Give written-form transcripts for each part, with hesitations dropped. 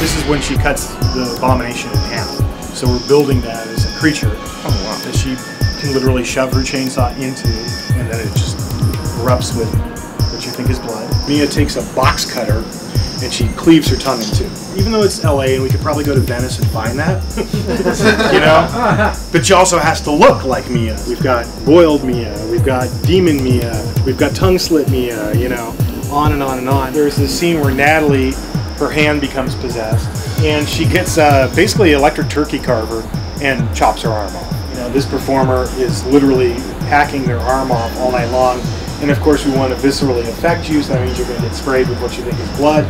This is when she cuts the abomination in half. So we're building that as a creature that she can literally shove her chainsaw into, and then it just erupts with what you think is blood. Mia takes a box cutter and she cleaves her tongue in two. Even though it's LA and we could probably go to Venice and find that, you know? But she also has to look like Mia. We've got boiled Mia, we've got demon Mia, we've got tongue slit Mia, you know, on and on and on. There's this scene where Natalie, her hand becomes possessed, and she gets basically electric turkey carver and chops her arm off. You know, this performer is literally hacking their arm off all night long. And of course we want to viscerally affect you, so that means you're going to get sprayed with what you think is blood.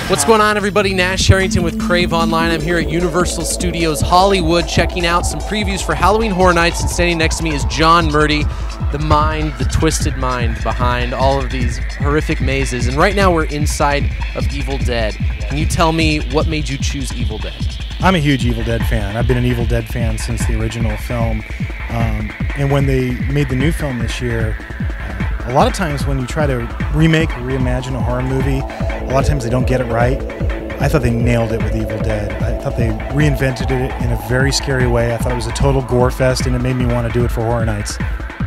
What's going on, everybody? Nash Herrington with Crave Online. I'm here at Universal Studios Hollywood checking out some previews for Halloween Horror Nights, and standing next to me is John Murdy, the mind, the twisted mind behind all of these horrific mazes. And right now we're inside of Evil Dead. Can you tell me what made you choose Evil Dead? I'm a huge Evil Dead fan. I've been an Evil Dead fan since the original film. And when they made the new film this year, a lot of times when you try to remake or reimagine a horror movie, a lot of times they don't get it right. I thought they nailed it with Evil Dead. I thought they reinvented it in a very scary way. I thought it was a total gore fest, and it made me want to do it for Horror Nights.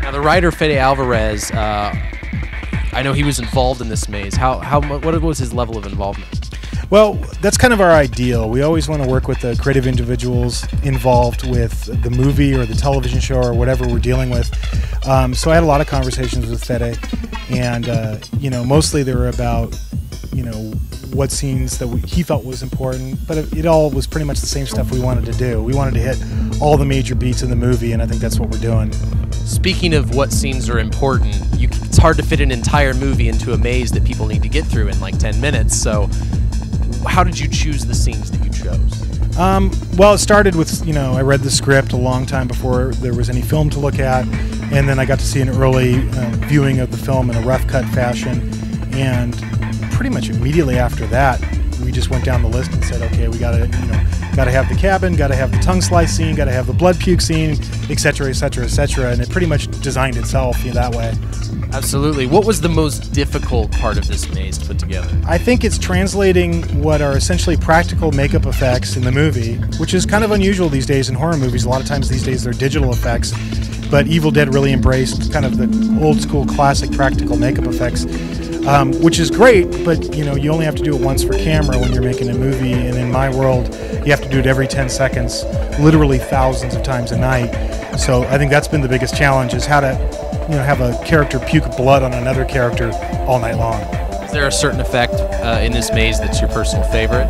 Now, the writer Fede Alvarez, I know he was involved in this maze. What was his level of involvement? Well, that's kind of our ideal. We always want to work with the creative individuals involved with the movie or the television show or whatever we're dealing with. So I had a lot of conversations with Fede, and you know, mostly they were about, you know, what scenes that he felt was important, but it all was pretty much the same stuff we wanted to do. We wanted to hit all the major beats in the movie, and I think that's what we're doing. Speaking of what scenes are important, it's hard to fit an entire movie into a maze that people need to get through in like 10 minutes, so how did you choose the scenes that you chose? Well, it started with, you know, I read the script a long time before there was any film to look at, and then I got to see an early viewing of the film in a rough cut fashion, and pretty much immediately after that, we just went down the list and said, okay, we gotta have the cabin, gotta have the tongue slice scene, gotta have the blood puke scene, etc., etc., etc., and it pretty much designed itself that way. Absolutely. What was the most difficult part of this maze to put together? I think it's translating what are essentially practical makeup effects in the movie, which is kind of unusual these days in horror movies. A lot of times these days they're digital effects, but Evil Dead really embraced kind of the old school classic practical makeup effects, which is great, but you know, you only have to do it once for camera when you're making a movie, and in my world you have to do it every 10 seconds, literally thousands of times a night. So I think that's been the biggest challenge, is how to, you know, have a character puke blood on another character all night long. Is there a certain effect in this maze that's your personal favorite?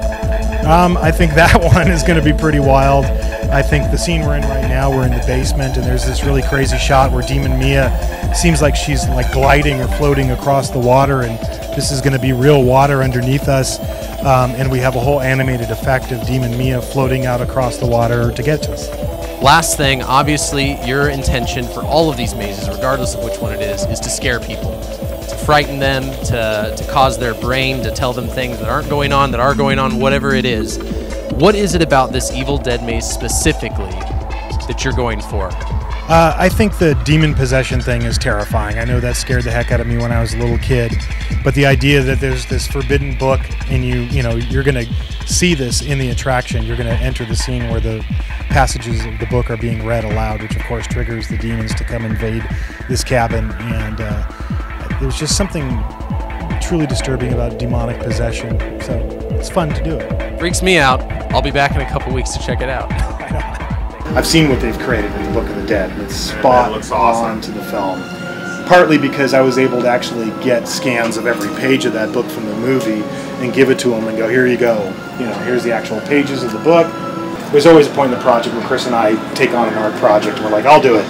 I think that one is going to be pretty wild. I think the scene we're in right now, we're in the basement, and there's this really crazy shot where Demon Mia seems like she's like gliding or floating across the water, and this is going to be real water underneath us, and we have a whole animated effect of Demon Mia floating out across the water to get to us. Last thing, obviously your intention for all of these mazes, regardless of which one it is to scare people, to frighten them, to cause their brain to tell them things that aren't going on, that are going on, whatever it is. What is it about this Evil Dead maze specifically that you're going for? I think the demon possession thing is terrifying. I know that scared the heck out of me when I was a little kid, but the idea that there's this forbidden book and you're going to see this in the attraction, you're going to enter the scene where the passages of the book are being read aloud, which of course triggers the demons to come invade this cabin, and there's just something truly disturbing about demonic possession, so it's fun to do it. Freaks me out. I'll be back in a couple weeks to check it out. I've seen what they've created with the Book of the Dead, and it's spot on to the film. Partly because I was able to actually get scans of every page of that book from the movie and give it to them and go, here you go. You know, here's the actual pages of the book. There's always a point in the project where Chris and I take on an art project and we're like, I'll do it.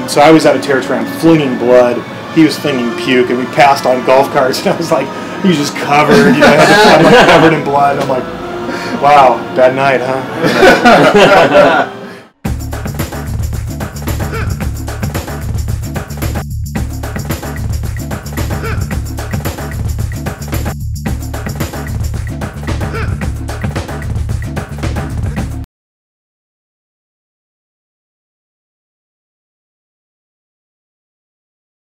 So I was out of Terror Tram flinging blood. He was flinging puke, and we passed on golf carts, and I was like, he was just covered, you know, I'm like covered in blood. I'm like, wow, bad night, huh?